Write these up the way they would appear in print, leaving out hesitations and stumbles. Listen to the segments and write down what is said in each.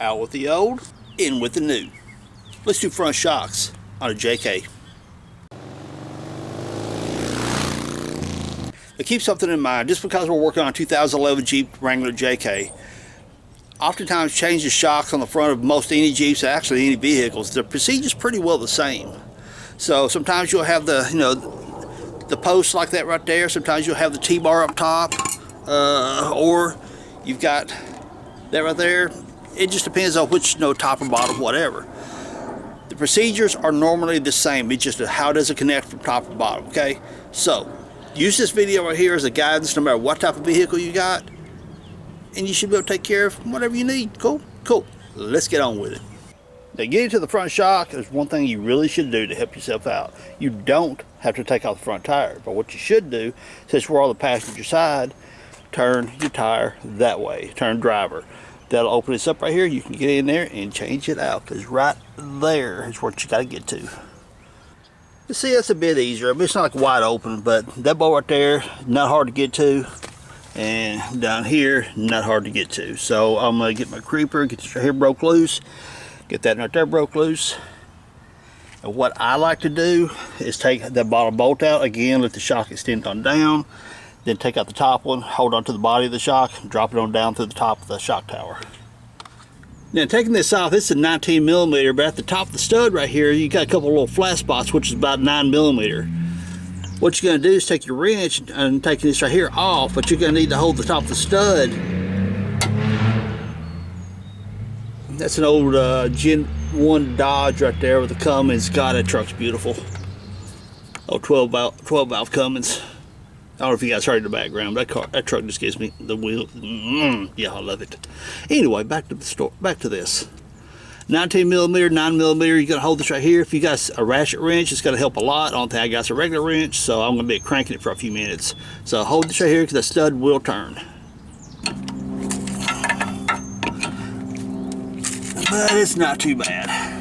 Out with the old, in with the new. Let's do front shocks on a JK. Now keep something in mind, just because we're working on a 2011 Jeep Wrangler JK, oftentimes change the shocks on the front of most any Jeeps, actually any vehicles, the procedure's pretty well the same. So sometimes you'll have the, the posts like that right there. Sometimes you'll have the T-bar up top, or you've got that right there. It just depends on which, top or bottom, whatever. The procedures are normally the same. It's just how does it connect from top to bottom, okay? So use this video right here as a guidance no matter what type of vehicle you got, and you should be able to take care of whatever you need. Cool? Cool. Let's get on with it. Now, getting to the front shock is one thing you really should do to help yourself out. You don't have to take off the front tire, but what you should do, since we're on the passenger side, turn your tire that way. Turn driver. That'll open this up right here. You can get in there and change it out, because right there is what you got to get to. You see, that's a bit easier. I mean, it's not like wide open, but that bolt right there, not hard to get to. And down here, not hard to get to. So I'm going to get my creeper, get this right here broke loose. Get that right there broke loose. And what I like to do is take that bottom bolt out. Again, let the shock extend on down. Then take out the top one, hold on to the body of the shock, drop it on down through the top of the shock tower. Now taking this off, this is a 19mm, but at the top of the stud right here, you got a couple of little flat spots, which is about 9mm. What you're going to do is take your wrench and take this right here off, but you're going to need to hold the top of the stud. That's an old Gen 1 Dodge right there with the Cummins. God, that truck's beautiful. Oh, 12 valve Cummins. I don't know if you guys heard in the background, but that truck just gives me the wheel. Yeah, I love it. Anyway, back to the store. Back to this. 19mm, 9mm. You're gonna hold this right here. If you got a ratchet wrench, it's gonna help a lot. I don't think I got a regular wrench, so I'm gonna be cranking it for a few minutes. So hold this right here because the stud will turn. But it's not too bad.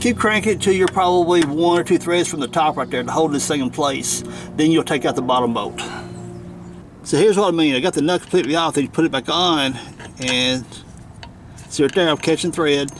Keep cranking it until you're probably 1 or 2 threads from the top right there to hold this thing in place. Then you'll take out the bottom bolt. So here's what I mean. I got the nut completely off, then you put it back on, and see right there, I'm catching thread.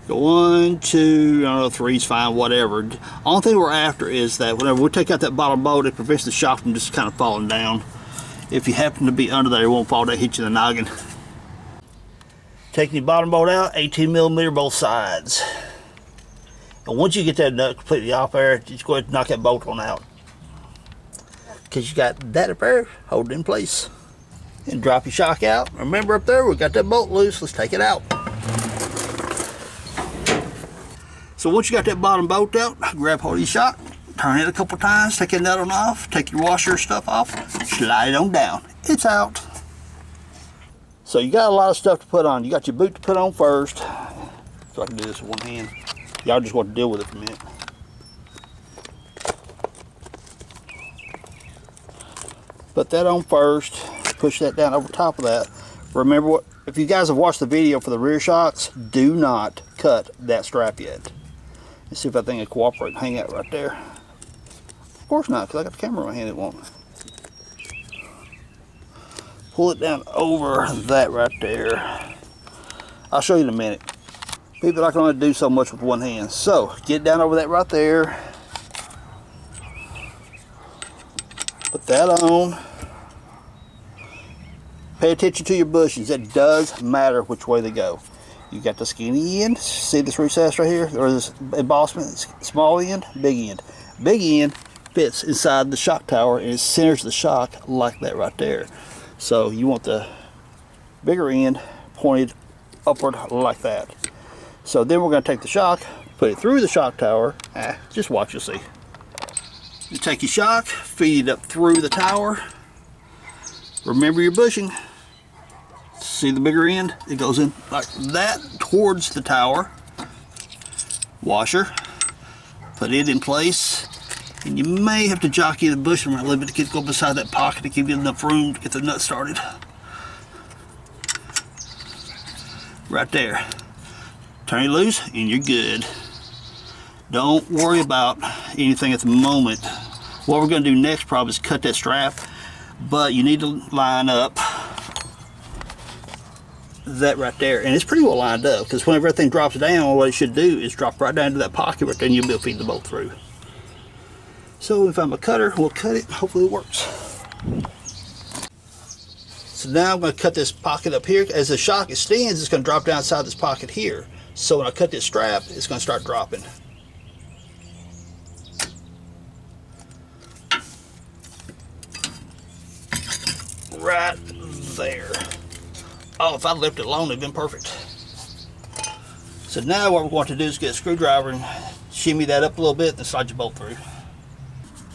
Go 1, 2, I don't know, 3's fine, whatever. Only thing we're after is that whenever we take out that bottom bolt, it prevents the shock from just kind of falling down. If you happen to be under there, it won't fall down, hit you in the noggin. Taking the bottom bolt out, 18mm both sides. And once you get that nut completely off there, just go ahead and knock that bolt on out. Because you got that up there, hold it in place. And drop your shock out. Remember up there, we got that bolt loose, let's take it out. So once you got that bottom bolt out, grab hold of your shock, turn it a couple times, take that nut on off, take your washer stuff off, slide it on down. It's out. So you got a lot of stuff to put on. You got your boot to put on first. So I can do this with one hand. Y'all just want to deal with it for a minute. Put that on first. Push that down over top of that. Remember, what? If you guys have watched the video for the rear shocks, do not cut that strap yet. Let's see if that thing will cooperate and hang out right there. Of course not, because I got the camera in my hand, it won't. Pull it down over that right there. I'll show you in a minute. People I can only do so much with one hand. So, get down over that right there. Put that on. Pay attention to your bushings. It does matter which way they go. You got the skinny end. See this recess right here? Or this embossment? Small end, big end. Big end fits inside the shock tower and it centers the shock like that right there. So you want the bigger end pointed upward like that. So then we're going to take the shock, put it through the shock tower. Just watch, you'll see. You take your shock, feed it up through the tower. Remember your bushing. See the bigger end? It goes in like that towards the tower. Washer. Put it in place. And you may have to jockey the bushing around a little bit to go beside that pocket to give you enough room to get the nut started. Right there. Turn it loose and you're good. Don't worry about anything at the moment. What we're going to do next probably is cut that strap, but you need to line up that right there, and it's pretty well lined up, because whenever everything drops down, what it should do is drop right down to that pocket right there, and you'll be able to feed the bolt through. So if I'm a cutter, we'll cut it. Hopefully it works. So now I'm going to cut this pocket up here. As the shock extends, it's going to drop down inside this pocket here. So when I cut this strap, it's going to start dropping. Right there. Oh, if I'd left it alone, it'd been perfect. So now what we're going to do is get a screwdriver and shimmy that up a little bit and slide your bolt through.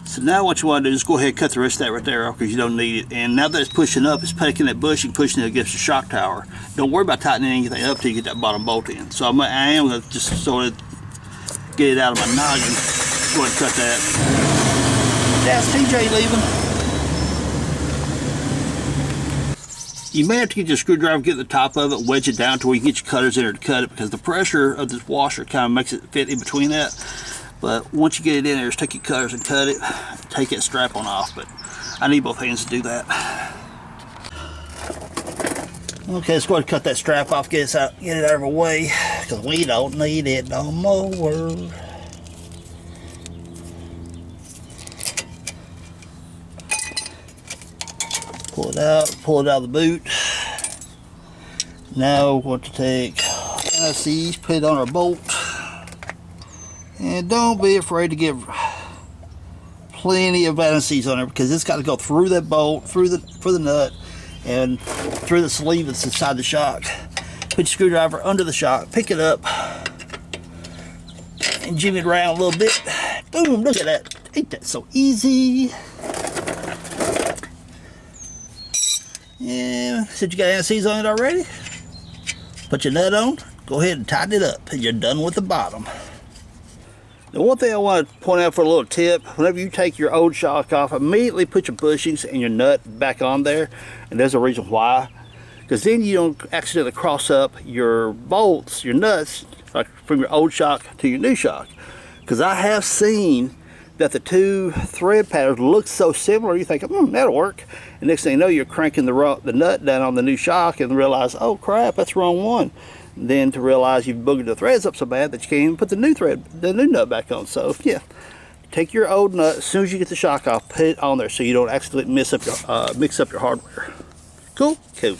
So now what you want to do is go ahead and cut the rest of that right there off, because you don't need it. And now that it's pushing up, it's taking that bushing, pushing it against the shock tower. Don't worry about tightening anything up till you get that bottom bolt in. So I am going to just sort of get it out of my noggin. Go ahead and cut that. That's TJ leaving. You may have to get your screwdriver, get the top of it, wedge it down to where you get your cutters in there to cut it, because the pressure of this washer kind of makes it fit in between that. But once you get it in there, just take your cutters and cut it, take that strap on off. But I need both hands to do that. Okay, let's go ahead and cut that strap off, get it out of our way, because we don't need it no more. Pull it out of the boot. Now we're going to take NICs, put it on our bolt. And don't be afraid to give plenty of NICs on there, because it's got to go through that bolt, through the nut, and through the sleeve that's inside the shock. Put your screwdriver under the shock, pick it up, and jimmy it around a little bit. Boom, look at that. Ain't that so easy? Yeah, since you got NICs on it already, put your nut on, go ahead and tighten it up, and you're done with the bottom. Now, one thing I want to point out for a little tip, whenever you take your old shock off, immediately put your bushings and your nut back on there. And there's a reason why. Because then you don't accidentally cross up your bolts, your nuts, like from your old shock to your new shock. Because I have seen that the two thread patterns look so similar, you think, that'll work. And next thing you know, you're cranking the nut down on the new shock and realize, oh crap, that's the wrong one. Then to realize you've boogered the threads up so bad that you can't even put the new nut back on. So yeah, take your old nut as soon as you get the shock off, put it on there so you don't accidentally mix up your hardware. Cool? Cool.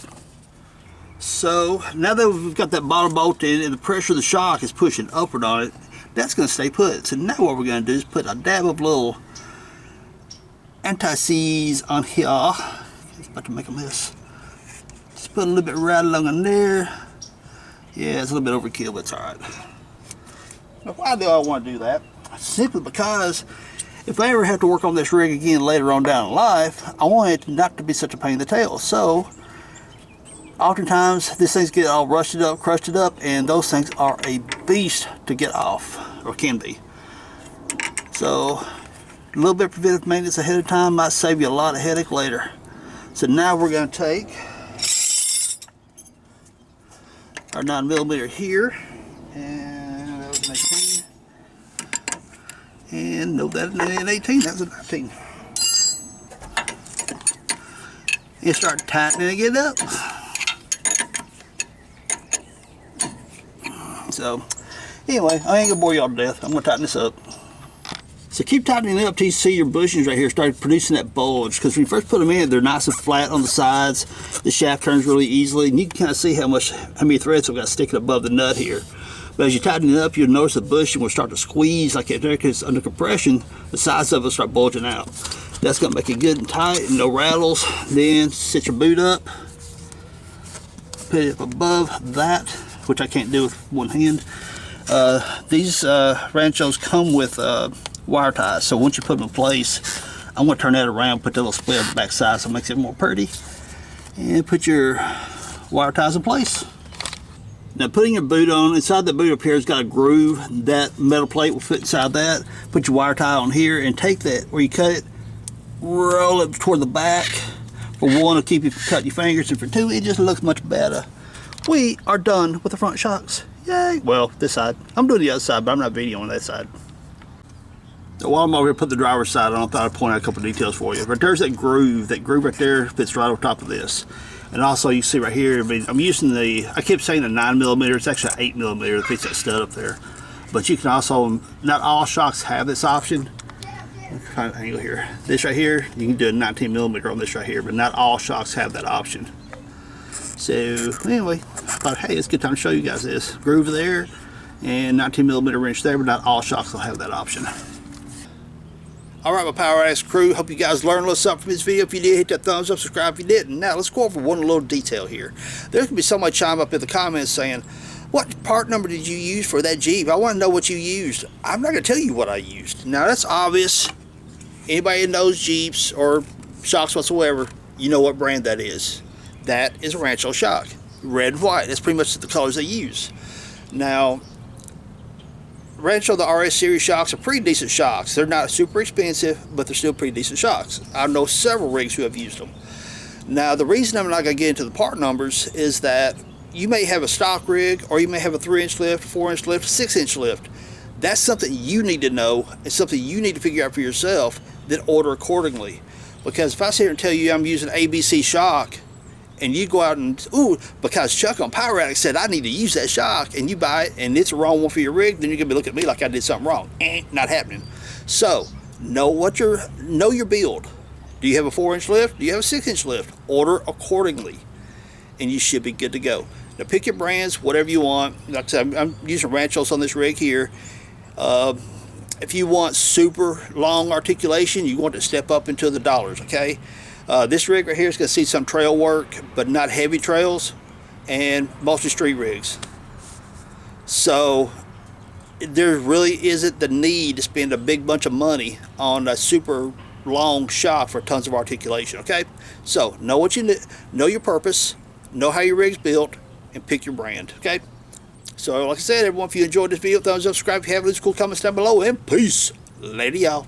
So now that we've got that bottom bolt in and the pressure of the shock is pushing upward on it, that's going to stay put. So now what we're going to do is put a dab of little anti-seize on here. It's about to make a mess. Just put a little bit right along in there. Yeah, it's a little bit overkill, but it's alright. Now, why do I want to do that? Simply because if I ever have to work on this rig again later on down in life, I want it not to be such a pain in the tail. So, oftentimes, these things get all rusted up, crusted up, and those things are a beast to get off, or can be. So, a little bit of preventive maintenance ahead of time might save you a lot of headache later. So now we're going to take our 9mm here, and that was an 18, and no, that ain't an 18, that was a 19. And start tightening it up. So, anyway, I ain't gonna bore y'all to death. I'm gonna tighten this up. So keep tightening it up till you see your bushings right here start producing that bulge, because when you first put them in, they're nice and flat on the sides. The shaft turns really easily, and you can kind of see how many threads I've got sticking above the nut here. But as you tighten it up, you'll notice the bushing will start to squeeze like that there, because under compression, the sides of it start bulging out. That's gonna make it good and tight and no rattles. Then set your boot up, put it up above that, which I can't do with one hand. These Ranchos come with wire ties, so once you put them in place, I'm going to turn that around, put the little split on the back side so it makes it more pretty, and put your wire ties in place. Now, putting your boot on, inside the boot up here has got a groove. That metal plate will fit inside that. Put your wire tie on here and take that where you cut it, roll it toward the back. For one, it'll keep you from cutting your fingers, and for two, it just looks much better. We are done with the front shocks. Yay! Well, this side. I'm doing the other side, but I'm not videoing that side. While I'm over here putting the driver's side on, I thought I'd point out a couple of details for you. But there's that groove right there fits right on top of this. And also you see right here, I mean, I'm using I keep saying the 9mm, it's actually 8mm that fits that stud up there. But you can also, not all shocks have this option. Find an angle here. This right here, you can do a 19mm on this right here, but not all shocks have that option. So anyway, I thought, hey, it's a good time to show you guys this. Groove there, and 19mm wrench there, but not all shocks will have that option. Alright, my Power Addicts crew, hope you guys learned a little something from this video. If you did, hit that thumbs up, subscribe if you didn't. Now, let's go over one little detail here. There's going to be somebody chime up in the comments saying, what part number did you use for that Jeep? I want to know what you used. I'm not going to tell you what I used. Now, that's obvious. Anybody that knows Jeeps or shocks whatsoever, you know what brand that is. That is a Rancho shock. Red and white. That's pretty much the colors they use. Now, Rancho, the RS series shocks are pretty decent shocks. They're not super expensive, but they're still pretty decent shocks. I know several rigs who have used them. Now, the reason I'm not going to get into the part numbers is that you may have a stock rig, or you may have a 3-inch lift, 4-inch lift, 6-inch lift. That's something you need to know. It's something you need to figure out for yourself, then order accordingly. Because if I sit here and tell you I'm using ABC shock, and you go out and, because Chuck on Power Addicts said I need to use that shock, and you buy it, and it's the wrong one for your rig, then you're going to be looking at me like I did something wrong. Not happening. So, know your build. Do you have a 4-inch lift? Do you have a 6-inch lift? Order accordingly, and you should be good to go. Now, pick your brands, whatever you want. Like I said, I'm using Ranchos on this rig here. If you want super long articulation, you want to step up into the dollars, okay? This rig right here is going to see some trail work, but not heavy trails, and mostly street rigs. So there really isn't the need to spend a big bunch of money on a super long shock for tons of articulation, okay? So know what you know, your purpose, know how your rig's built, and pick your brand, okay? So like I said, everyone, if you enjoyed this video, thumbs up, subscribe if you have. Leave cool comments down below, and peace. Later, y'all.